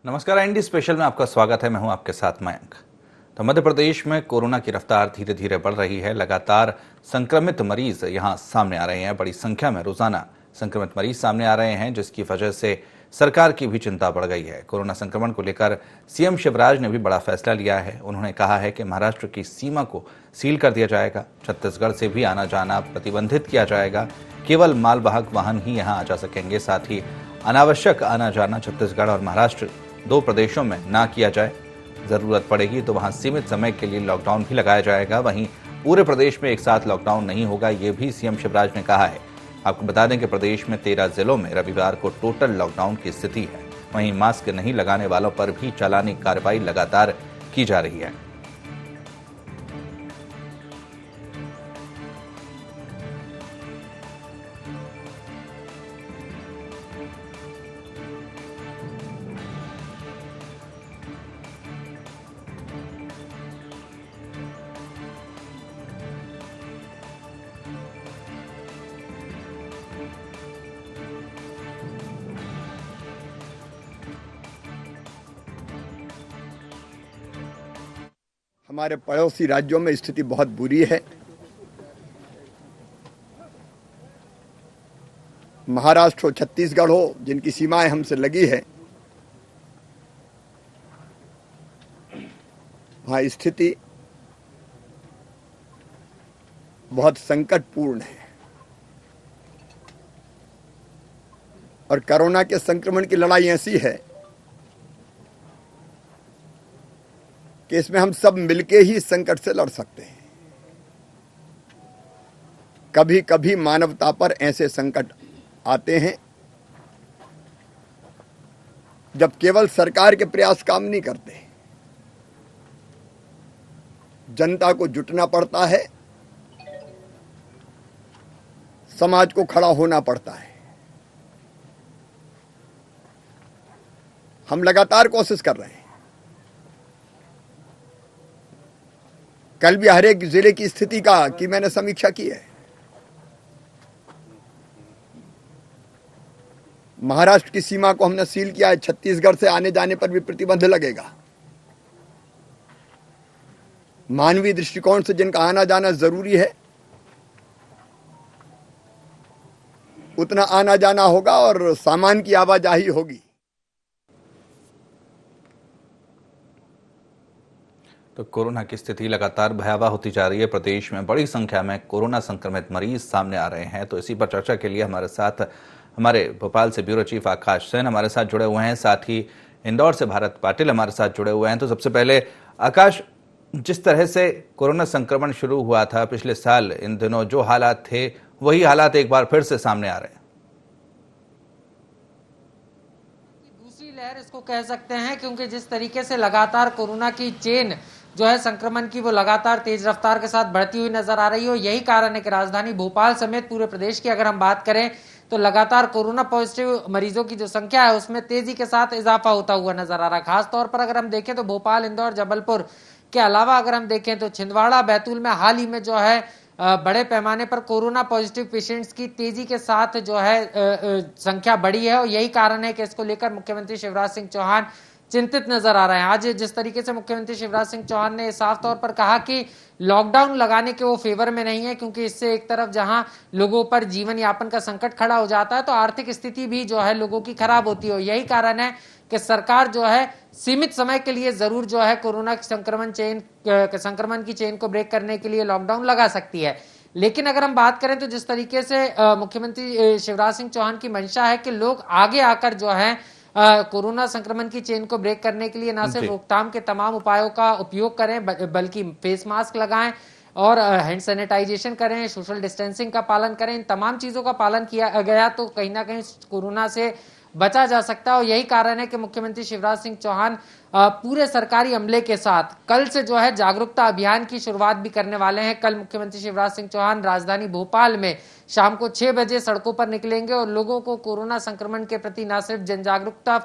नमस्कार, इंडी स्पेशल में आपका स्वागत है। मैं हूं आपके साथ मयंक। तो मध्य प्रदेश में कोरोना की रफ्तार धीरे धीरे बढ़ रही है। लगातार संक्रमित मरीज यहां सामने आ रहे हैं। बड़ी संख्या में रोजाना संक्रमित मरीज सामने आ रहे हैं, जिसकी वजह से सरकार की भी चिंता बढ़ गई है। कोरोना संक्रमण को लेकर सीएम शिवराज ने भी बड़ा फैसला लिया है। उन्होंने कहा है कि महाराष्ट्र की सीमा को सील कर दिया जाएगा। छत्तीसगढ़ से भी आना जाना प्रतिबंधित किया जाएगा। केवल मालवाहक वाहन ही यहां आ जा सकेंगे। साथ ही अनावश्यक आना जाना छत्तीसगढ़ और महाराष्ट्र दो प्रदेशों में ना किया जाए। जरूरत पड़ेगी तो वहां सीमित समय के लिए लॉकडाउन भी लगाया जाएगा। वहीं पूरे प्रदेश में एक साथ लॉकडाउन नहीं होगा, ये भी सीएम शिवराज ने कहा है। आपको बता दें कि प्रदेश में 13 जिलों में रविवार को टोटल लॉकडाउन की स्थिति है। वहीं मास्क नहीं लगाने वालों पर भी चालानी कार्रवाई लगातार की जा रही है। हमारे पड़ोसी राज्यों में स्थिति बहुत बुरी है। महाराष्ट्र हो, छत्तीसगढ़ हो, जिनकी सीमाएं हमसे लगी है, वहां स्थिति बहुत संकटपूर्ण है। और कोरोना के संक्रमण की लड़ाई ऐसी है कि इसमें हम सब मिलके ही संकट से लड़ सकते हैं। कभी कभी मानवता पर ऐसे संकट आते हैं जब केवल सरकार के प्रयास काम नहीं करते, जनता को जुटना पड़ता है, समाज को खड़ा होना पड़ता है। हम लगातार कोशिश कर रहे हैं। कल भी हर एक जिले की स्थिति की मैंने समीक्षा की है। महाराष्ट्र की सीमा को हमने सील किया है। छत्तीसगढ़ से आने जाने पर भी प्रतिबंध लगेगा। मानवीय दृष्टिकोण से जिनका आना जाना जरूरी है, उतना आना जाना होगा और सामान की आवाजाही होगी। तो कोरोना की स्थिति लगातार भयावह होती जा रही है। प्रदेश में बड़ी संख्या में कोरोना संक्रमित मरीज सामने आ रहे हैं। तो इसी पर चर्चा के लिए हमारे साथ हमारे भोपाल से ब्यूरो चीफ आकाश सेन हमारे साथ जुड़े हुए हैं। साथ ही इंदौर से भारत पाटिल हमारे साथ जुड़े हुए हैं। तो सबसे पहले आकाश, जिस तरह से कोरोना संक्रमण शुरू हुआ था पिछले साल, इन दिनों जो हालात थे वही हालात एक बार फिर से सामने आ रहे हैं। दूसरी लहर इसको कह सकते हैं, क्योंकि जिस तरीके से लगातार कोरोना की चेन जो है संक्रमण की, वो लगातार तेज रफ्तार के साथ बढ़ती हुई नजर आ रही है। यही कारण है कि राजधानी भोपाल समेत पूरे प्रदेश की अगर हम बात करें तो लगातार कोरोना पॉजिटिव मरीजों की जो संख्या है उसमें तेजी के साथ इजाफा होता हुआ नजर आ रहा है। खासतौर पर अगर हम देखें तो भोपाल, इंदौर, जबलपुर के अलावा अगर हम देखें तो छिंदवाड़ा, बैतूल में हाल ही में जो है बड़े पैमाने पर कोरोना पॉजिटिव पेशेंट्स की तेजी के साथ जो है संख्या बढ़ी है। और यही कारण है कि इसको लेकर मुख्यमंत्री शिवराज सिंह चौहान चिंतित नजर आ रहे हैं। आज जिस तरीके से मुख्यमंत्री शिवराज सिंह चौहान ने साफ तौर पर कहा कि लॉकडाउन लगाने के वो फेवर में नहीं है, क्योंकि इससे एक तरफ जहां लोगों पर जीवन यापन का संकट खड़ा हो जाता है तो आर्थिक स्थिति भी जो है लोगों की खराब होती है। यही कारण है कि सरकार जो है सीमित समय के लिए जरूर जो है कोरोना संक्रमण की चेन को ब्रेक करने के लिए लॉकडाउन लगा सकती है। लेकिन अगर हम बात करें तो जिस तरीके से मुख्यमंत्री शिवराज सिंह चौहान की मंशा है कि लोग आगे आकर जो है कोरोना संक्रमण की चेन को ब्रेक करने के लिए न सिर्फ रोकथाम के तमाम उपायों का उपयोग करें, बल्कि फेस मास्क लगाएं और हैंड सैनिटाइजेशन करें, सोशल डिस्टेंसिंग का पालन करें। इन तमाम चीजों का पालन किया गया तो कहीं ना कहीं कोरोना से बचा जा सकता है। और यही कारण है कि मुख्यमंत्री शिवराज सिंह चौहान पूरे सरकारी अमले के साथ कल से जो है जागरूकता अभियान की शुरुआत भी करने वाले हैं। कल मुख्यमंत्री शिवराज सिंह चौहान राजधानी भोपाल में शाम को 6 बजे सड़कों पर निकलेंगे और लोगों को कोरोना संक्रमण के प्रति न सिर्फ जन जागरूकता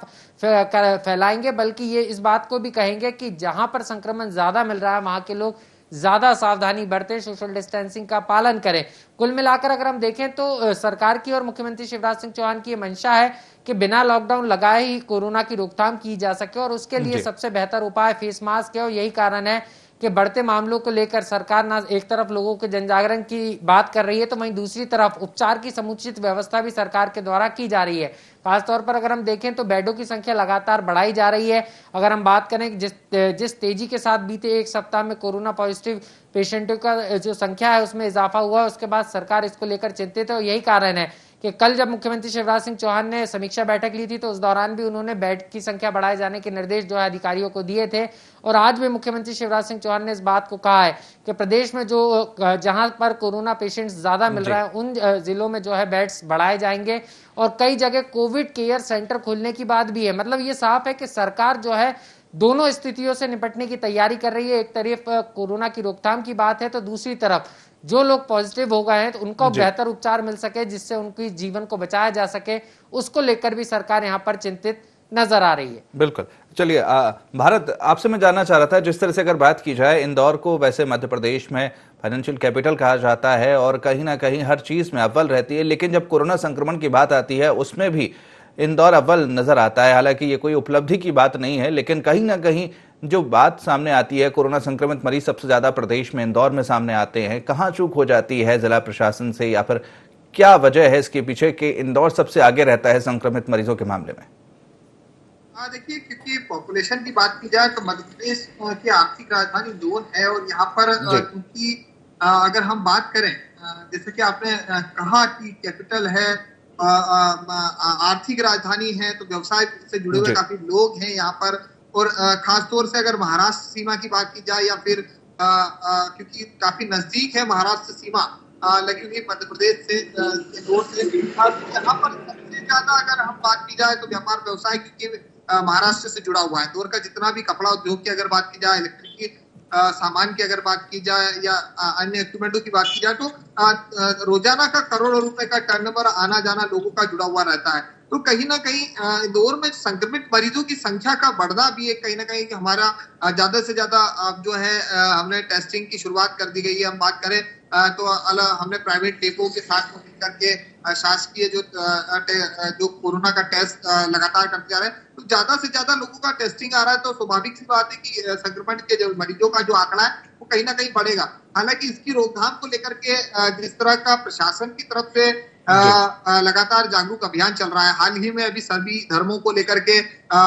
फैलाएंगे, बल्कि ये इस बात को भी कहेंगे कि जहां पर संक्रमण ज्यादा मिल रहा है वहां के लोग ज्यादा सावधानी बरतें, सोशल डिस्टेंसिंग का पालन करें। कुल मिलाकर अगर हम देखें तो सरकार की और मुख्यमंत्री शिवराज सिंह चौहान की मंशा है कि बिना लॉकडाउन लगाए ही कोरोना की रोकथाम की जा सके, और उसके लिए सबसे बेहतर उपाय फेस मास्क है। और यही कारण है कि बढ़ते मामलों को लेकर सरकार ना एक तरफ लोगों के जनजागरण की बात कर रही है, तो वहीं दूसरी तरफ उपचार की समुचित व्यवस्था भी सरकार के द्वारा की जा रही है। खासतौर पर अगर हम देखें तो बेडों की संख्या लगातार बढ़ाई जा रही है। अगर हम बात करें जिस तेजी के साथ बीते एक सप्ताह में कोरोना पॉजिटिव पेशेंटों का जो संख्या है उसमें इजाफा हुआ, उसके बाद सरकार इसको लेकर चिंतित है। और यही कारण है कि कल जब मुख्यमंत्री शिवराज सिंह चौहान ने समीक्षा बैठक ली थी तो उस दौरान भी उन्होंने बेड की संख्या बढ़ाए जाने के निर्देश जो है अधिकारियों को दिए थे। और आज भी मुख्यमंत्री शिवराज सिंह चौहान ने इस बात को कहा है कि प्रदेश में जो जहां पर कोरोना पेशेंट्स ज्यादा मिल रहा है उन जिलों में जो है बेड्स बढ़ाए जाएंगे। और कई जगह कोविड केयर सेंटर खोलने की बात भी है। मतलब ये साफ है कि सरकार जो है दोनों स्थितियों से निपटने की तैयारी कर रही है। एक तरफ कोरोना की रोकथाम की बात है तो दूसरी तरफ जो लोग पॉजिटिव हो गए हैं तो उनको बेहतर उपचार मिल सके, जिससे उनकी जीवन को बचाया जा सके, उसको लेकर भी सरकार यहाँ पर चिंतित नजर आ रही है। बिल्कुल। चलिए भारत, आपसे मैं जानना चाह रहा था, जिस तरह से अगर बात की जाए, इंदौर को वैसे मध्य प्रदेश में फाइनेंशियल कैपिटल कहा जाता है और कहीं ना कहीं हर चीज में अव्वल रहती है, लेकिन जब कोरोना संक्रमण की बात आती है उसमें भी इंदौर अव्वल नजर आता है। हालांकि ये कोई उपलब्धि की बात नहीं है, लेकिन कहीं ना कहीं जो बात सामने आती है, कोरोना संक्रमित मरीज सबसे ज्यादा प्रदेश में इंदौर में सामने आते हैं। कहाँ चूक हो जाती है जिला प्रशासन से, या फिर क्या वजह है इसके पीछे कि इंदौर सबसे आगे रहता है संक्रमित मरीजों के मामले में? देखिए, क्योंकि पॉपुलेशन की बात की जाए तो मध्य प्रदेश की आर्थिक राजधानी इंदौर है, और यहाँ पर क्योंकि अगर हम बात करें, जैसे कि आपने कहा कि कैपिटल है, आर्थिक राजधानी है, तो व्यवसाय से जुड़े हुए काफी लोग हैं यहाँ पर। और खासतौर से अगर महाराष्ट्र सीमा की बात की जाए, या फिर क्योंकि काफी नजदीक है महाराष्ट्र सीमा लगी हुई मध्य प्रदेश से, इंदौर से, यहाँ पर सबसे ज्यादा अगर हम बात की जाए तो व्यापार व्यवसाय, क्योंकि महाराष्ट्र से जुड़ा हुआ है। इंदौर का जितना भी कपड़ा उद्योग की अगर बात की जाए, इलेक्ट्रिक की सामान की अगर बात की जाए, या अन्य इक्विपमेंटों की बात की जाए, तो रोजाना का करोड़ों रुपए का टर्नओवर आना जाना लोगों का जुड़ा हुआ रहता है। तो कहीं ना कहीं इंदौर में संक्रमित मरीजों की संख्या का बढ़ना भी है कहीं ना कहीं कि हमारा ज्यादा से ज्यादा जो है हमने टेस्टिंग की शुरुआत कर दी गई है। हम बात करें तो हमने प्राइवेट डेपो के साथ मिलकर के शासकीय जो कोरोना का टेस्ट लगातार करते जा रहे हैं, तो ज्यादा से ज्यादा लोगों का टेस्टिंग आ रहा है। तो स्वाभाविक सी बात है कि संक्रमण के जो मरीजों का जो आंकड़ा है वो कहीं ना कहीं बढ़ेगा। हालांकि इसकी रोकथाम को लेकर के जिस तरह का प्रशासन की तरफ से लगातार जागरूक अभियान चल रहा है, हाल ही में अभी सभी धर्मों को लेकर के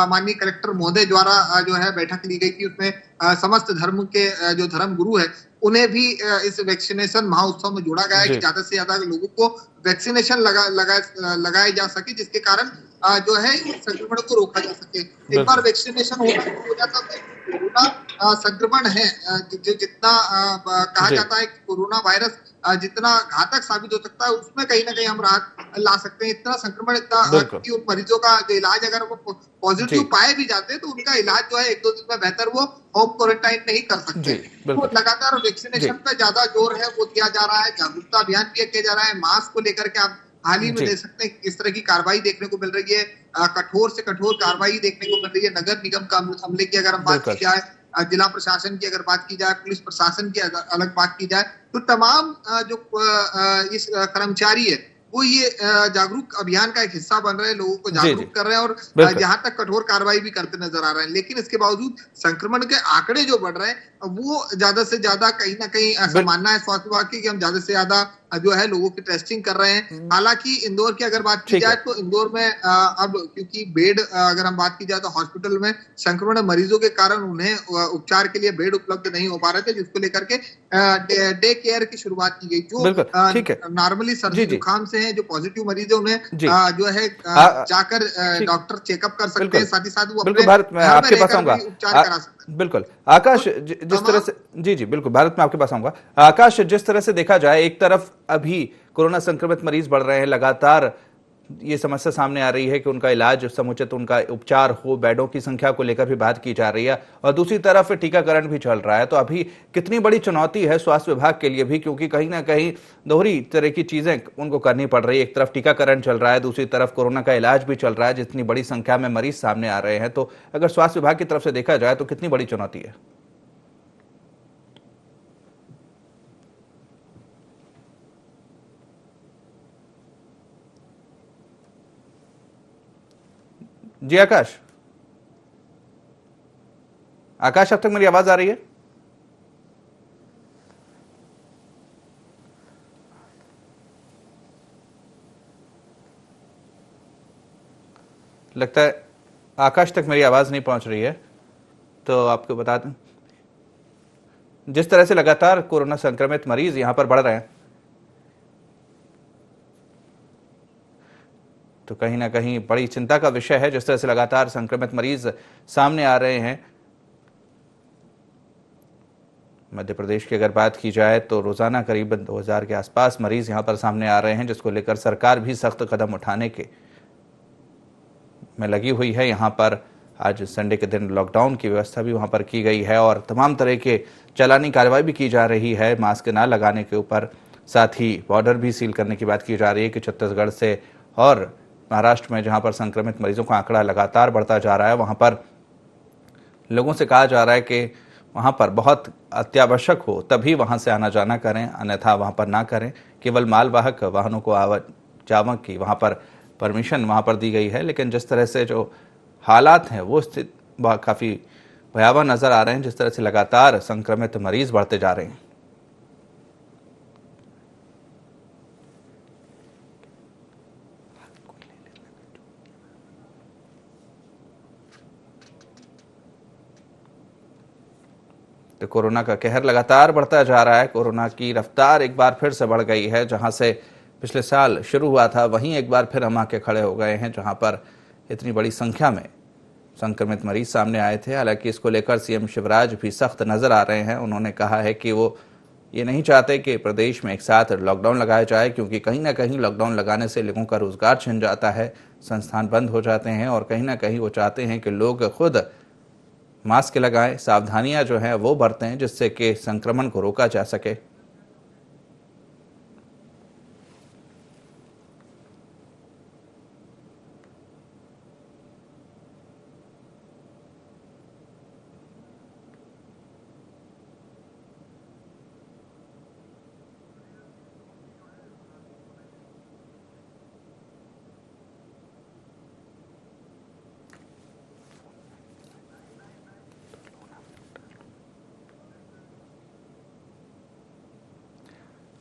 माननीय कलेक्टर महोदय द्वारा जो है बैठक ली गई कि उसमें समस्त धर्म के जो धर्म गुरु है उन्हें भी इस वैक्सीनेशन महोत्सव में जोड़ा गया है कि ज्यादा से ज्यादा लोगों को वैक्सीनेशन लगाए जा सके, जिसके कारण जो है संक्रमण को रोका जा सके। एक बार वैक्सीनेशन हो जाता है, कोरोना संक्रमण है जितना कहा जाता है कि कोरोना वायरस जितना घातक साबित हो सकता है, उसमें कहीं ना कहीं हम राहत ला सकते हैं। इतना संक्रमण कि उन मरीजों का जो इलाज, अगर वो पॉजिटिव पाए भी जाते हैं तो उनका इलाज जो है 1-2 दिन में बेहतर वो होम क्वारंटाइन नहीं कर सकते। तो लगातार वैक्सीनेशन पे ज्यादा जोर है वो दिया जा रहा है, जागरूकता अभियान भी किया जा रहा है। मास्क को लेकर के आप हाल ही में देख सकते हैं किस तरह की कार्रवाई देखने को मिल रही है, कठोर से कठोर कार्रवाई देखने को मिल रही है। नगर निगम का हमले की अगर हम बात की जाए, जिला प्रशासन की अगर बात की जाए, पुलिस प्रशासन की अलग बात की जाए, तो तमाम जो इस कर्मचारी है वो ये जागरूक अभियान का एक हिस्सा बन रहे हैं, लोगों को जागरूक कर रहे हैं और यहाँ तक कठोर कार्रवाई भी करते नजर आ रहे हैं। लेकिन इसके बावजूद संक्रमण के आंकड़े जो बढ़ रहे हैं वो ज्यादा से ज्यादा कहीं ना कहीं ऐसा मानना है स्वास्थ्य विभाग की कि हम ज्यादा से ज्यादा जो है लोगों की टेस्टिंग कर रहे हैं। हालांकि इंदौर की अगर बात की जाए तो इंदौर में अब क्योंकि बेड अगर हम बात की जाए तो हॉस्पिटल में संक्रमण मरीजों के कारण उन्हें उपचार के लिए बेड उपलब्ध नहीं हो पा रहे थे, जिसको लेकर के डे केयर की शुरुआत की गई। जो नॉर्मली सर्दी जुकाम से है, जो पॉजिटिव मरीज है, उन्हें जो है जाकर डॉक्टर चेकअप कर सकते हैं, साथ ही साथ वो अपने भारत में आपके पास आऊंगा उपचार करा सकते हैं। बिल्कुल आकाश, जिस तरह से जी बिल्कुल भारत में आपके पास आऊंगा। आकाश, जिस तरह से देखा जाए, एक तरफ अभी कोरोना संक्रमित मरीज बढ़ रहे हैं, लगातार ये समस्या सामने आ रही है कि उनका इलाज समुचित, उनका उपचार हो, बेडों की संख्या को लेकर भी बात की जा रही है, और दूसरी तरफ टीकाकरण भी चल रहा है। तो अभी कितनी बड़ी चुनौती है स्वास्थ्य विभाग के लिए भी, क्योंकि कहीं ना कहीं दोहरी तरह की चीजें उनको करनी पड़ रही है। एक तरफ टीकाकरण चल रहा है, दूसरी तरफ कोरोना का इलाज भी चल रहा है, जितनी बड़ी संख्या में मरीज सामने आ रहे हैं। तो अगर स्वास्थ्य विभाग की तरफ से देखा जाए तो कितनी बड़ी चुनौती है? जी आकाश, आकाश अब तक मेरी आवाज आ रही है? लगता है आकाश तक मेरी आवाज नहीं पहुंच रही है। तो आपको बता दें, जिस तरह से लगातार कोरोना संक्रमित मरीज यहां पर बढ़ रहे हैं, तो कहीं ना कहीं बड़ी चिंता का विषय है। जिस तरह से लगातार संक्रमित मरीज सामने आ रहे हैं, मध्य प्रदेश की अगर बात की जाए तो रोजाना करीब 2000 के आसपास मरीज यहां पर सामने आ रहे हैं, जिसको लेकर सरकार भी सख्त कदम उठाने के में लगी हुई है। यहाँ पर आज संडे के दिन लॉकडाउन की व्यवस्था भी वहाँ पर की गई है और तमाम तरह के चालानी कार्रवाई भी की जा रही है मास्क ना लगाने के ऊपर। साथ ही बॉर्डर भी सील करने की बात की जा रही है कि छत्तीसगढ़ से और महाराष्ट्र में जहाँ पर संक्रमित मरीजों का आंकड़ा लगातार बढ़ता जा रहा है, वहाँ पर लोगों से कहा जा रहा है कि वहाँ पर बहुत अत्यावश्यक हो तभी वहाँ से आना जाना करें, अन्यथा वहाँ पर ना करें। केवल मालवाहक वाहनों को आवाजाही की वहाँ पर परमिशन वहाँ पर दी गई है, लेकिन जिस तरह से जो हालात हैं वो स्थिति काफ़ी भयावह नज़र आ रहे हैं। जिस तरह से लगातार संक्रमित मरीज बढ़ते जा रहे हैं, तो कोरोना का कहर लगातार बढ़ता जा रहा है। कोरोना की रफ्तार एक बार फिर से बढ़ गई है। जहां से पिछले साल शुरू हुआ था, वहीं एक बार फिर हम आके खड़े हो गए हैं, जहां पर इतनी बड़ी संख्या में संक्रमित मरीज सामने आए थे। हालांकि इसको लेकर सीएम शिवराज भी सख्त नजर आ रहे हैं। उन्होंने कहा है कि वो ये नहीं चाहते कि प्रदेश में एक साथ लॉकडाउन लगाया जाए, क्योंकि कहीं ना कहीं लॉकडाउन लगाने से लोगों का रोजगार छिन जाता है, संस्थान बंद हो जाते हैं और कहीं ना कहीं वो चाहते हैं कि लोग खुद मास्क लगाएं, सावधानियां जो हैं वो बरतें, जिससे कि संक्रमण को रोका जा सके।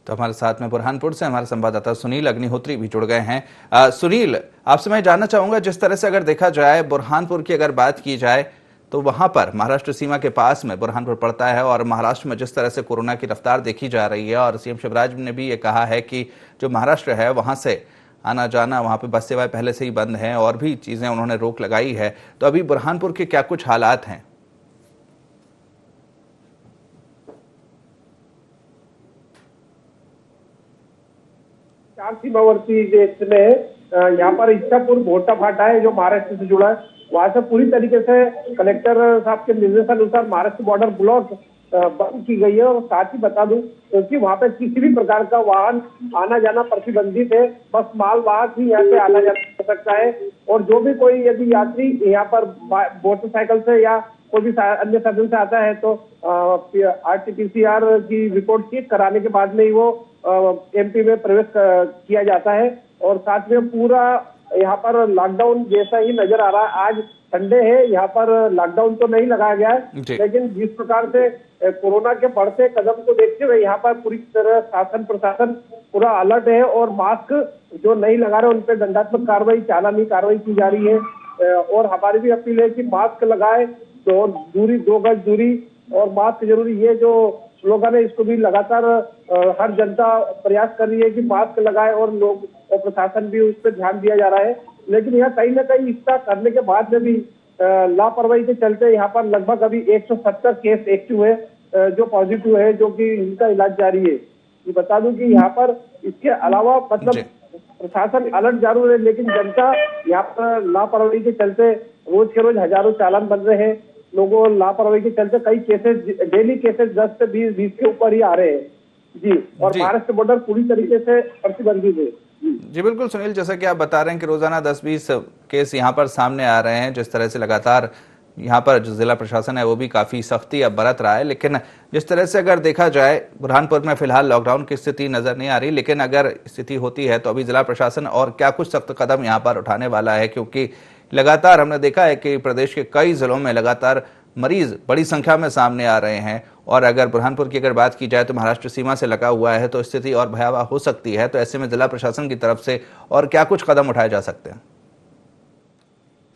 तो हमारे साथ में बुरहानपुर से हमारे संवाददाता सुनील अग्निहोत्री भी जुड़ गए हैं। सुनील, आपसे मैं जानना चाहूंगा, जिस तरह से अगर देखा जाए बुरहानपुर की अगर बात की जाए तो वहां पर महाराष्ट्र सीमा के पास में बुरहानपुर पड़ता है और महाराष्ट्र में जिस तरह से कोरोना की रफ्तार देखी जा रही है, और सीएम शिवराज ने भी ये कहा है कि जो महाराष्ट्र है वहां से आना जाना, वहां पे बस सेवाएं पहले से ही बंद हैं और भी चीजें उन्होंने रोक लगाई है। तो अभी बुरहानपुर के क्या कुछ हालात हैं? चार सीमावर्ती देश में यहाँ पर इच्छापुर भोटा फाटा है जो महाराष्ट्र से जुड़ा है, वहां से पूरी तरीके से कलेक्टर साहब के निर्देशानुसार महाराष्ट्र बॉर्डर ब्लॉक बंद की गई है। और साथ ही बता दूं क्योंकि वहां पे किसी भी प्रकार का वाहन आना जाना प्रतिबंधित है, बस मालवाहक ही यहाँ से आना जाना कर सकता है। और जो भी कोई यदि यात्री यहाँ पर मोटरसाइकिल से या कोई भी अन्य साधन से आता है तो RT-PCR की रिपोर्ट चेक कराने के बाद में ही वो MP में प्रवेश किया जाता है। और साथ में पूरा यहाँ पर लॉकडाउन जैसा ही नजर आ रहा है। आज संडे है, यहाँ पर लॉकडाउन तो नहीं लगाया गया है, लेकिन जिस प्रकार से कोरोना के बढ़ते कदम को देखते हुए यहाँ पर पूरी तरह शासन प्रशासन पूरा अलर्ट है और मास्क जो नहीं लगा रहे उन पर दंडात्मक कार्रवाई, चालानी कार्रवाई की जा रही है। और हमारी भी अपील है कि मास्क लगाए, तो दूरी 2 गज दूरी और मास्क जरूरी, ये जो स्लोगन है इसको भी लगातार हर जनता प्रयास कर रही है कि मास्क लगाए और लोग और प्रशासन भी उस पर ध्यान दिया जा रहा है। लेकिन यहाँ कहीं ना कहीं इसका करने के बाद में भी लापरवाही के चलते यहाँ पर लगभग अभी 170 केस एक्टिव है जो पॉजिटिव है, जो कि इनका इलाज जारी है। ये बता दूं कि यहाँ पर इसके अलावा मतलब प्रशासन अलर्ट जरूर है, लेकिन जनता यहाँ पर लापरवाही के चलते रोज के रोज हजारों चालान बन रहे हैं। लोगों लापरवाही के चलते कई केसेस, डेली केसेस 10 से 20 के ऊपर ही आ रहे हैं जी। और महाराष्ट्र बॉर्डर पूरी तरीके से प्रतिबंधित है जी। बिल्कुल सुनील, जैसा कि आप बता रहे हैं कि रोजाना 10-20 केस यहाँ पर सामने आ रहे हैं। जिस तरह से लगातार यहाँ पर जो जिला प्रशासन है वो भी काफी सख्ती अब बरत रहा है, लेकिन जिस तरह से अगर देखा जाए बुरहानपुर में फिलहाल लॉकडाउन की स्थिति नजर नहीं आ रही, लेकिन अगर स्थिति होती है तो अभी जिला प्रशासन और क्या कुछ सख्त कदम यहाँ पर उठाने वाला है, क्योंकि लगातार हमने देखा है कि प्रदेश के कई जिलों में लगातार मरीज बड़ी संख्या में सामने आ रहे हैं, और अगर बुरहानपुर की अगर बात की जाए तो महाराष्ट्र सीमा से लगा हुआ है, तो स्थिति और भयावह हो सकती है। तो ऐसे में जिला प्रशासन की तरफ से और क्या कुछ कदम उठाए जा सकते हैं?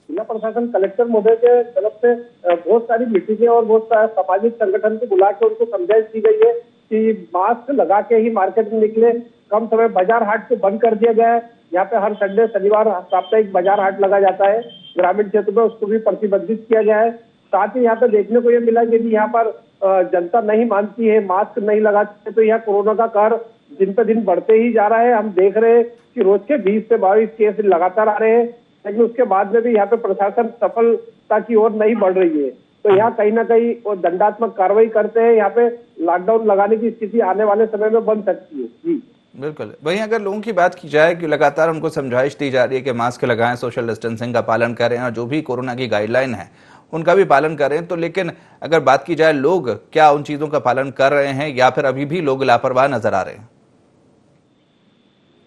जिला प्रशासन कलेक्टर महोदय के तरफ से बहुत सारी मीटिंगें और बहुत सारे सामाजिक संगठन को बुला के उनको समझाइश की गई है कि मास्क लगा के ही मार्केट में निकले। कम समय बाजार हाट को बंद कर दिया गया है। यहाँ पे हर संडे शनिवार साप्ताहिक बाजार हाट लगा जाता है ग्रामीण क्षेत्र में, उसको भी प्रतिबंधित किया गया है। साथ ही यहाँ पे देखने को ये मिला कि यदि यहाँ पर जनता नहीं मानती है, मास्क नहीं लगाती है, तो यहाँ कोरोना का कहर दिन पे दिन बढ़ते ही जा रहा है। हम देख रहे हैं कि रोज के 20 से 22 केस लगातार आ रहे हैं, लेकिन उसके बाद में भी यहाँ पे प्रशासन सफलता की ओर नहीं बढ़ रही है। तो यहाँ कहीं ना कहीं वो दंडात्मक कार्रवाई करते हैं। यहाँ पे लॉकडाउन लगाने की स्थिति आने वाले समय में बन सकती है। जी बिल्कुल। वहीं अगर लोगों की बात की जाए कि लगातार उनको समझाइश दी जा रही है कि मास्क लगाएं, सोशल डिस्टेंसिंग का पालन करें और जो भी कोरोना की गाइडलाइन है उनका भी पालन करें, तो लेकिन अगर बात की जाए लोग क्या उन चीजों का पालन कर रहे हैं या फिर अभी भी लोग लापरवाह नजर आ रहे हैं?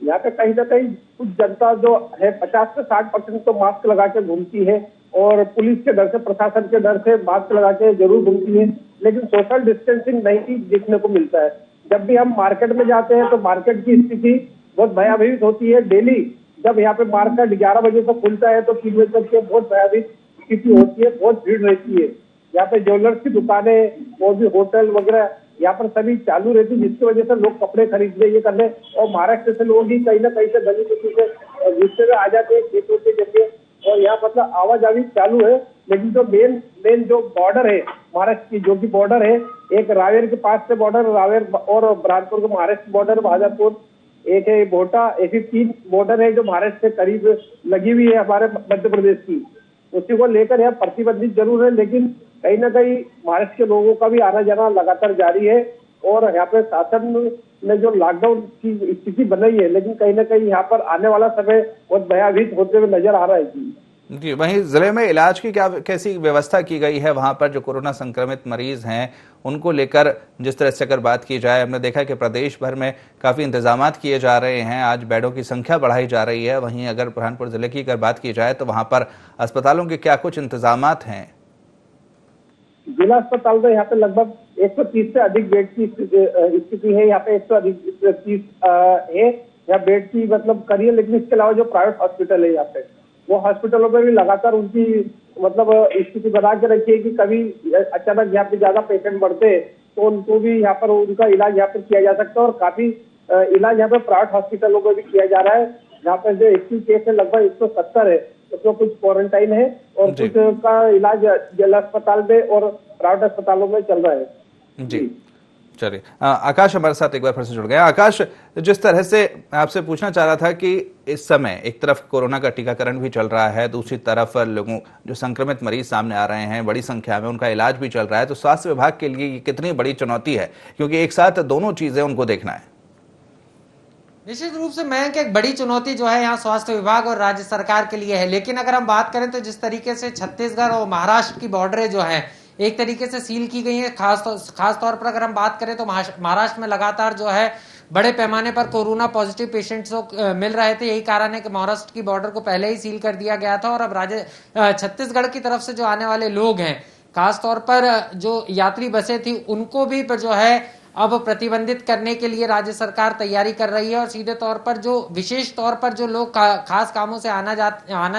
यहाँ पे कहीं ना कहीं कुछ जनता जो है 50 से 60% तो मास्क लगा के घूमती है, और पुलिस के डर से, प्रशासन के डर से मास्क लगा के जरूर घूमती है, लेकिन सोशल डिस्टेंसिंग नहीं देखने को मिलता है। जब भी हम मार्केट में जाते हैं तो मार्केट की स्थिति बहुत भयावहित होती है। डेली जब यहाँ पे मार्केट 11 बजे से खुलता है तो 3 बजे तक के बहुत भयावहित स्थिति होती है, बहुत भीड़ रहती है। यहाँ पे ज्वेलर्स की दुकानें और भी होटल वगैरह यहाँ पर सभी चालू रहती है, जिसकी वजह से लोग कपड़े खरीदने ये करने, और महाराष्ट्र से लोग ही कहीं ना कहीं से गली कुची से गुस्से में आ जाते हैं खेतों के जरिए, और यहाँ मतलब आवाजाही चालू है। लेकिन जो मेन जो बॉर्डर है महाराष्ट्र की, जो की बॉर्डर है, एक रावेर के पास से बॉर्डर, रावेर और बुरहानपुर का महाराष्ट्र बॉर्डर, भाजापुर, एक है भोटा, ऐसी 3 बॉर्डर है जो महाराष्ट्र से करीब लगी हुई है हमारे मध्य प्रदेश की। उसी को लेकर यह प्रतिबंधित जरूर है, लेकिन कहीं ना कहीं महाराष्ट्र के लोगों का भी आना जाना लगातार जारी है। और यहाँ पे शासन ने जो लॉकडाउन की स्थिति बनाई है, लेकिन कहीं ना कहीं यहाँ पर आने वाला समय बहुत भयावहित होते हुए नजर आ रहा है। जी, वहीं जिले में इलाज की कैसी व्यवस्था की गई है? वहां पर जो कोरोना संक्रमित मरीज हैं उनको लेकर जिस तरह से अगर बात की जाए, हमने देखा कि प्रदेश भर में काफी इंतजामात किए जा रहे हैं, आज बेडों की संख्या बढ़ाई जा रही है। वहीं अगर बुरहानपुर जिले की अगर बात की जाए तो वहां पर अस्पतालों के क्या कुछ इंतजामात हैं? जिला अस्पताल में यहाँ पे लगभग 130 से अधिक बेड की स्थिति है। यहाँ पे 130 है यहाँ बेड की मतलब करी है, लेकिन इसके अलावा जो प्राइवेट हॉस्पिटल है यहाँ पे, वो हॉस्पिटलों में भी लगातार उनकी मतलब स्थिति बना के रखी है कि कभी अचानक यहाँ पे ज्यादा पेशेंट बढ़ते हैं तो उनको भी यहाँ पर उनका इलाज यहाँ पर किया जा सकता है। और काफी इलाज यहाँ पे प्राइवेट हॉस्पिटलों में भी किया जा रहा है। यहाँ पे जो एक्टिव केस है लगभग 170 है, उसमें कुछ क्वारंटाइन है और कुछ का इलाज जिला अस्पताल में और प्राइवेट अस्पतालों में चल रहा है। जी चलिए, आकाश हमारे साथ एक बार फिर से जुड़ गया। आकाश, जिस तरह से आपसे पूछना चाह रहा था कि इस समय एक तरफ कोरोना का टीकाकरण भी चल रहा है, दूसरी तरफ लोगों जो संक्रमित मरीज सामने आ रहे हैं बड़ी संख्या में, उनका इलाज भी चल रहा है, तो स्वास्थ्य विभाग के लिए ये कितनी बड़ी चुनौती है, क्योंकि एक साथ दोनों चीजें उनको देखना है? निश्चित रूप से मैं एक बड़ी चुनौती जो है यहाँ स्वास्थ्य विभाग और राज्य सरकार के लिए है। लेकिन अगर हम बात करें तो जिस तरीके से छत्तीसगढ़ और महाराष्ट्र की बॉर्डरें जो है एक तरीके से सील की गई है, खास तौर पर अगर हम बात करें तो महाराष्ट्र में लगातार जो है बड़े पैमाने पर कोरोना पॉजिटिव पेशेंट्स मिल रहे थे। यही कारण है कि महाराष्ट्र की बॉर्डर को पहले ही सील कर दिया गया था। और अब छत्तीसगढ़ की तरफ से जो आने वाले लोग हैं, खास तौर पर जो यात्री बसें थी, उनको भी जो है अब प्रतिबंधित करने के लिए राज्य सरकार तैयारी कर रही है। और सीधे तौर पर जो विशेष तौर पर जो लोग खास कामों से आना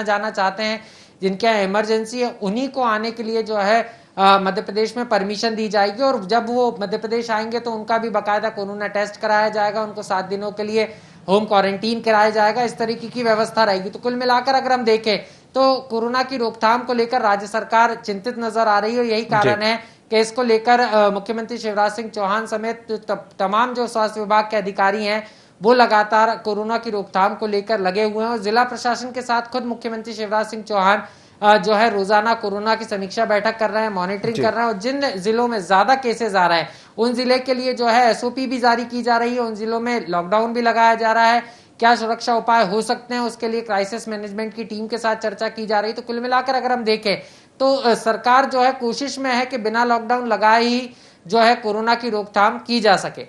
जाना चाहते हैं, जिनके यहाँ इमरजेंसी है, उन्हीं को आने के लिए जो है मध्य प्रदेश में परमिशन दी जाएगी। और जब वो मध्य प्रदेश आएंगे तो उनका भी बाकायदा कोरोना टेस्ट कराया जाएगा, उनको 7 दिनों के लिए होम क्वारंटीन कराया जाएगा। इस तरीके की व्यवस्था रहेगी। तो कुल मिलाकर अगर हम देखें तो कोरोना की रोकथाम को लेकर राज्य सरकार चिंतित नजर आ रही है। यही कारण है कि इसको लेकर मुख्यमंत्री शिवराज सिंह चौहान समेत तमाम जो स्वास्थ्य विभाग के अधिकारी हैं वो लगातार कोरोना की रोकथाम को लेकर लगे हुए हैं। और जिला प्रशासन के साथ खुद मुख्यमंत्री शिवराज सिंह चौहान जो है रोजाना कोरोना की समीक्षा बैठक कर रहे हैं, मॉनिटरिंग कर रहे हैं। और जिन जिलों में ज्यादा केसेस आ रहे हैं उन जिले के लिए जो है एसओपी भी जारी की जा रही है, उन जिलों में लॉकडाउन भी लगाया जा रहा है। क्या सुरक्षा उपाय हो सकते हैं, उसके लिए क्राइसिस मैनेजमेंट की टीम के साथ चर्चा की जा रही है। तो कुल मिलाकर अगर हम देखें तो सरकार जो है कोशिश में है कि बिना लॉकडाउन लगाए ही जो है कोरोना की रोकथाम की जा सके।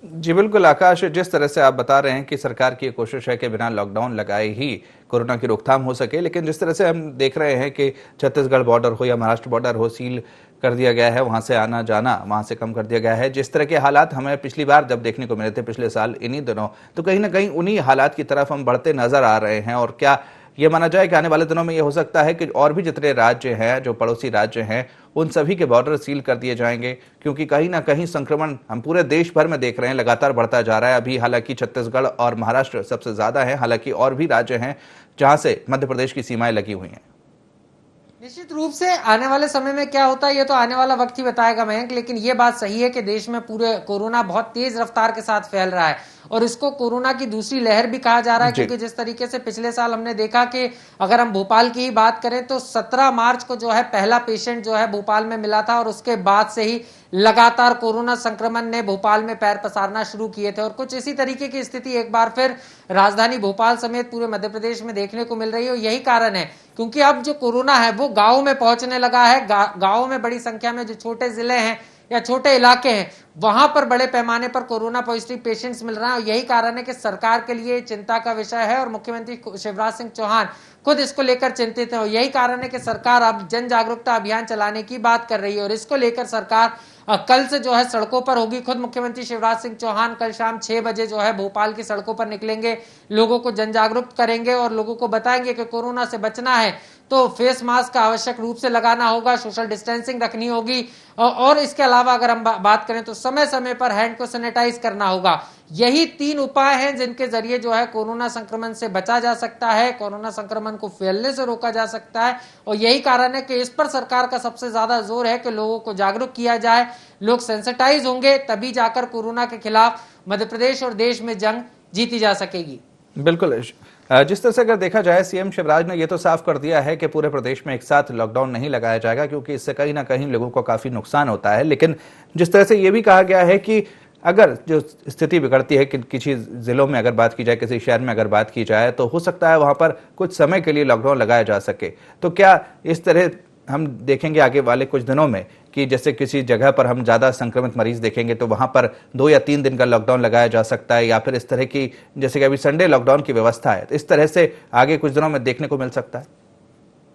जी बिल्कुल आकाश, जिस तरह से आप बता रहे हैं कि सरकार की कोशिश है कि बिना लॉकडाउन लगाए ही कोरोना की रोकथाम हो सके, लेकिन जिस तरह से हम देख रहे हैं कि छत्तीसगढ़ बॉर्डर हो या महाराष्ट्र बॉर्डर हो, सील कर दिया गया है, वहां से आना जाना वहां से कम कर दिया गया है। जिस तरह के हालात हमें पिछली बार जब देखने को मिले थे पिछले साल इन्हीं दिनों, तो कहीं ना कहीं उन्हीं हालात की तरफ हम बढ़ते नजर आ रहे हैं। और क्या ये माना जाए कि आने वाले दिनों में ये हो सकता है कि और भी जितने राज्य हैं, जो पड़ोसी राज्य हैं, उन सभी के बॉर्डर सील कर दिए जाएंगे, क्योंकि कहीं ना कहीं संक्रमण हम पूरे देश भर में देख रहे हैं लगातार बढ़ता जा रहा है। अभी हालांकि छत्तीसगढ़ और महाराष्ट्र सबसे ज्यादा है, हालांकि और भी राज्य हैं जहां से मध्य प्रदेश की सीमाएं लगी हुई हैं। निश्चित रूप से आने वाले समय में क्या होता है ये तो आने वाला वक्त ही बताएगा मयंक, लेकिन ये बात सही है कि देश में पूरे कोरोना बहुत तेज रफ्तार के साथ फैल रहा है और इसको कोरोना की दूसरी लहर भी कहा जा रहा है, क्योंकि जिस तरीके से पिछले साल हमने देखा कि अगर हम भोपाल की ही बात करें तो 17 मार्च को जो है पहला पेशेंट जो है भोपाल में मिला था और उसके बाद से ही लगातार कोरोना संक्रमण ने भोपाल में पैर पसारना शुरू किए थे। और कुछ इसी तरीके की स्थिति एक बार फिर राजधानी भोपाल समेत पूरे मध्य प्रदेश में देखने को मिल रही है। यही कारण है क्योंकि अब जो कोरोना है वो गांव में पहुंचने लगा है। गांव में बड़ी संख्या में जो छोटे जिले हैं या छोटे इलाके हैं वहां पर बड़े पैमाने पर कोरोना पॉजिटिव पेशेंट्स मिल रहे हैं। और यही कारण है कि सरकार के लिए चिंता का विषय है और मुख्यमंत्री शिवराज सिंह चौहान खुद इसको लेकर चिंतित है। और यही कारण है कि सरकार अब जन जागरूकता अभियान चलाने की बात कर रही है और इसको लेकर सरकार कल से जो है सड़कों पर होगी। खुद मुख्यमंत्री शिवराज सिंह चौहान कल शाम 6 बजे जो है भोपाल की सड़कों पर निकलेंगे, लोगों को जन जागरूक करेंगे और लोगों को बताएंगे कि कोरोना से बचना है तो फेस मास्क का आवश्यक रूप से लगाना होगा, सोशल डिस्टेंसिंग रखनी होगी और इसके अलावा अगर हम बात करें तो समय समय पर हैंड को सैनिटाइज करना होगा। यही 3 उपाय हैं जिनके जरिए जो है कोरोना संक्रमण से बचा जा सकता है, कोरोना संक्रमण को फैलने से रोका जा सकता है। और यही कारण है कि इस पर सरकार का सबसे ज्यादा जोर है कि लोगों को जागरूक किया जाए, लोग सेंसिटाइज होंगे तभी जाकर कोरोना के खिलाफ मध्य प्रदेश और देश में जंग जीती जा सकेगी। बिल्कुल, जिस तरह से अगर देखा जाए सीएम शिवराज ने यह तो साफ कर दिया है कि पूरे प्रदेश में एक साथ लॉकडाउन नहीं लगाया जाएगा, क्योंकि इससे कहीं ना कहीं लोगों को काफी नुकसान होता है। लेकिन जिस तरह से यह भी कहा गया है कि अगर जो स्थिति बिगड़ती है कि किसी जिलों में अगर बात की जाए, किसी शहर में अगर बात की जाए, तो हो सकता है वहां पर कुछ समय के लिए लॉकडाउन लगाया जा सके। तो क्या इस तरह हम देखेंगे आगे वाले कुछ दिनों में कि जैसे किसी जगह पर हम ज्यादा संक्रमित मरीज देखेंगे तो वहां पर 2 या 3 दिन का लॉकडाउन लगाया जा सकता है, या फिर इस तरह की जैसे कि अभी संडे लॉकडाउन की व्यवस्था है, तो इस तरह से आगे कुछ दिनों में देखने को मिल सकता है?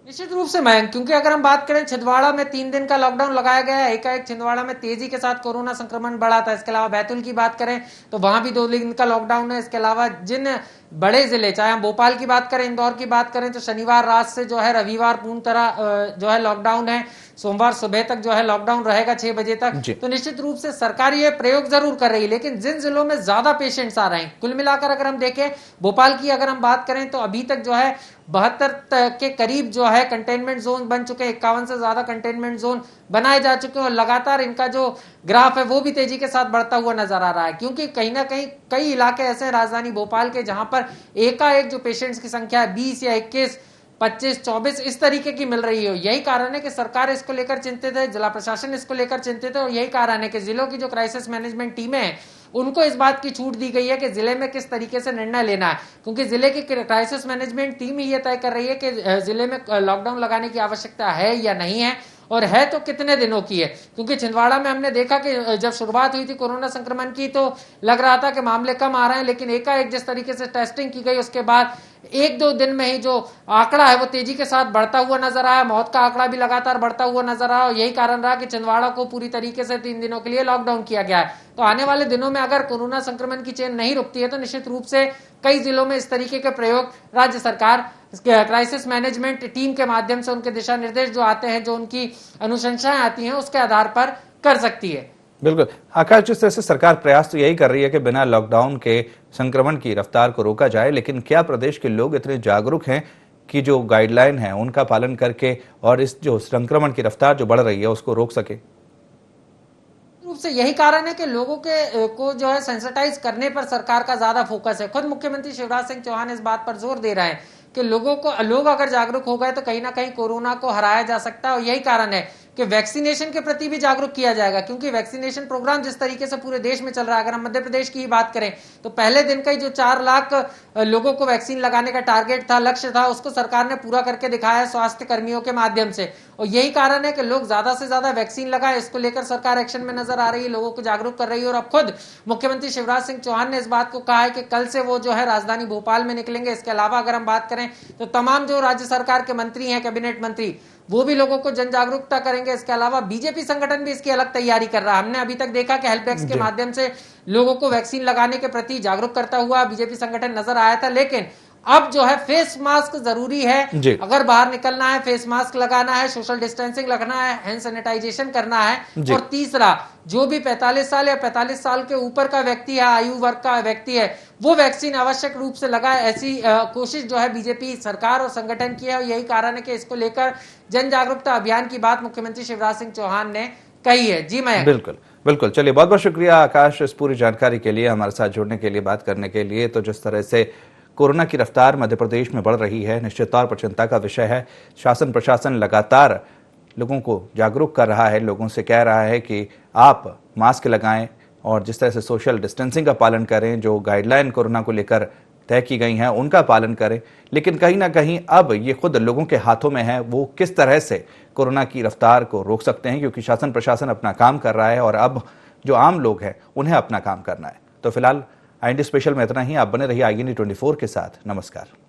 निश्चित रूप से मयंक, क्योंकि अगर हम बात करें छिंदवाड़ा में 3 दिन का लॉकडाउन लगाया गया है। एकाएक छिंदवाड़ा में तेजी के साथ कोरोना संक्रमण बढ़ा था। इसके अलावा बैतूल की बात करें तो वहां भी 2 दिन का लॉकडाउन है। इसके अलावा जिन बड़े जिले, चाहे हम भोपाल की बात करें, इंदौर की बात करें, तो शनिवार रात से जो है रविवार पूर्ण तरह जो है लॉकडाउन है। सोमवार सुबह तक जो है लॉकडाउन रहेगा 6 बजे तक। तो निश्चित रूप से सरकार ये प्रयोग जरूर कर रही है, लेकिन जिन जिलों में ज्यादा पेशेंट्स आ रहे हैं, कुल मिलाकर अगर हम देखें भोपाल की अगर हम बात करें तो अभी तक जो है 72 के करीब जो है कंटेनमेंट जोन बन चुके हैं। 51 से ज्यादा कंटेनमेंट जोन बनाए जा चुके हैं और लगातार इनका जो ग्राफ है वो भी तेजी के साथ बढ़ता हुआ नजर आ रहा है, क्योंकि कहीं ना कहीं कई इलाके ऐसे हैं राजधानी भोपाल के जहां पर एकाएक जो पेशेंट्स की संख्या 20 या 21, 25, 24 इस तरीके की मिल रही है। यही कारण है कि सरकार इसको लेकर चिंतित है, जिला प्रशासन इसको लेकर चिंतित है और यही कारण है कि जिलों की जो क्राइसिस मैनेजमेंट टीमें हैं उनको इस बात की छूट दी गई है कि जिले में किस तरीके से निर्णय लेना है, क्योंकि जिले की क्राइसिस मैनेजमेंट टीम ही ये तय कर रही है कि जिले में लॉकडाउन लगाने की आवश्यकता है या नहीं है और है तो कितने दिनों की है। क्योंकि छिंदवाड़ा में हमने देखा कि जब शुरुआत हुई थी कोरोना संक्रमण की तो लग रहा था कि मामले कम आ रहे हैं, लेकिन एकाएक जिस तरीके से टेस्टिंग की गई उसके बाद 1-2 दिन में ही जो आंकड़ा है वो तेजी के साथ बढ़ता हुआ नजर आया। मौत का आंकड़ा भी लगातार बढ़ता हुआ नजर आया और यही कारण रहा कि छिंदवाड़ा को पूरी तरीके से 3 दिनों के लिए लॉकडाउन किया गया है। तो आने वाले दिनों में अगर कोरोना संक्रमण की चेन नहीं रुकती है तो निश्चित रूप से कई जिलों में इस तरीके के प्रयोग राज्य सरकार क्राइसिस मैनेजमेंट टीम के माध्यम से उनके दिशा निर्देश जो आते हैं, जो उनकी अनुशंसाएं आती हैं, उसके आधार पर कर सकती है। बिल्कुल आकाश, जिस तरह से सरकार प्रयास तो यही कर रही है कि बिना लॉकडाउन के संक्रमण की रफ्तार को रोका जाए, लेकिन क्या प्रदेश के लोग इतने जागरूक हैं कि जो गाइडलाइन है उनका पालन करके और इस जो संक्रमण की रफ्तार जो बढ़ रही है उसको रोक सके? रूप से यही कारण है कि लोगों के को जो है सेंसिटाइज करने पर सरकार का ज्यादा फोकस है। खुद मुख्यमंत्री शिवराज सिंह चौहान इस बात पर जोर दे रहे हैं कि लोग अगर जागरूक हो गए तो कहीं ना कहीं कोरोना को हराया जा सकता है। और यही कारण है कि वैक्सीनेशन के प्रति भी जागरूक किया जाएगा, क्योंकि वैक्सीनेशन प्रोग्राम जिस तरीके से पूरे देश में चल रहा है, अगर हम मध्य प्रदेश की ही बात करें तो पहले दिन का ही जो 4 लाख लोगों को वैक्सीन लगाने का टारगेट था, लक्ष्य था, उसको सरकार ने पूरा करके दिखाया स्वास्थ्य कर्मियों के माध्यम से। और यही कारण है कि लोग ज्यादा से ज्यादा वैक्सीन लगाए, इसको लेकर सरकार एक्शन में नजर आ रही है, लोगों को जागरूक कर रही है। और अब खुद मुख्यमंत्री शिवराज सिंह चौहान ने इस बात को कहा है कि कल से वो जो है राजधानी भोपाल में निकलेंगे। इसके अलावा अगर हम बात करें तो तमाम जो राज्य सरकार के मंत्री हैं, कैबिनेट मंत्री, वो भी लोगों को जन जागरूकता करेंगे। इसके अलावा बीजेपी संगठन भी इसकी अलग तैयारी कर रहा है। हमने अभी तक देखा कि हेल्प डेस्क के माध्यम से लोगों को वैक्सीन लगाने के प्रति जागरूक करता हुआ बीजेपी संगठन नजर आया था, लेकिन अब जो है फेस मास्क जरूरी है। अगर बाहर निकलना है फेस मास्क लगाना है, सोशल डिस्टेंसिंग रखना है, हैंड सैनिटाइजेशन करना है। और तीसरा, जो भी 45 साल या 45 साल के ऊपर का व्यक्ति है, आयु वर्ग का व्यक्ति है, वो वैक्सीन आवश्यक रूप से लगाए। ऐसी कोशिश जो है बीजेपी सरकार और संगठन की है, और यही कारण है कि इसको लेकर जन जागरूकता अभियान की बात मुख्यमंत्री शिवराज सिंह चौहान ने कही है। जी मैं बिल्कुल बिल्कुल। चलिए, बहुत बहुत शुक्रिया आकाश इस पूरी जानकारी के लिए, हमारे साथ जुड़ने के लिए, बात करने के लिए। तो जिस तरह से कोरोना की रफ्तार मध्य प्रदेश में बढ़ रही है, निश्चित तौर पर चिंता का विषय है। शासन प्रशासन लगातार लोगों को जागरूक कर रहा है, लोगों से कह रहा है कि आप मास्क लगाएं और जिस तरह से सोशल डिस्टेंसिंग का पालन करें, जो गाइडलाइन कोरोना को लेकर तय की गई हैं उनका पालन करें। लेकिन कहीं ना कहीं अब ये खुद लोगों के हाथों में है, वो किस तरह से कोरोना की रफ्तार को रोक सकते हैं, क्योंकि शासन प्रशासन अपना काम कर रहा है और अब जो आम लोग हैं उन्हें अपना काम करना है। तो फिलहाल IND स्पेशल में इतना ही। आप बने रहिए IND 24 के साथ। नमस्कार।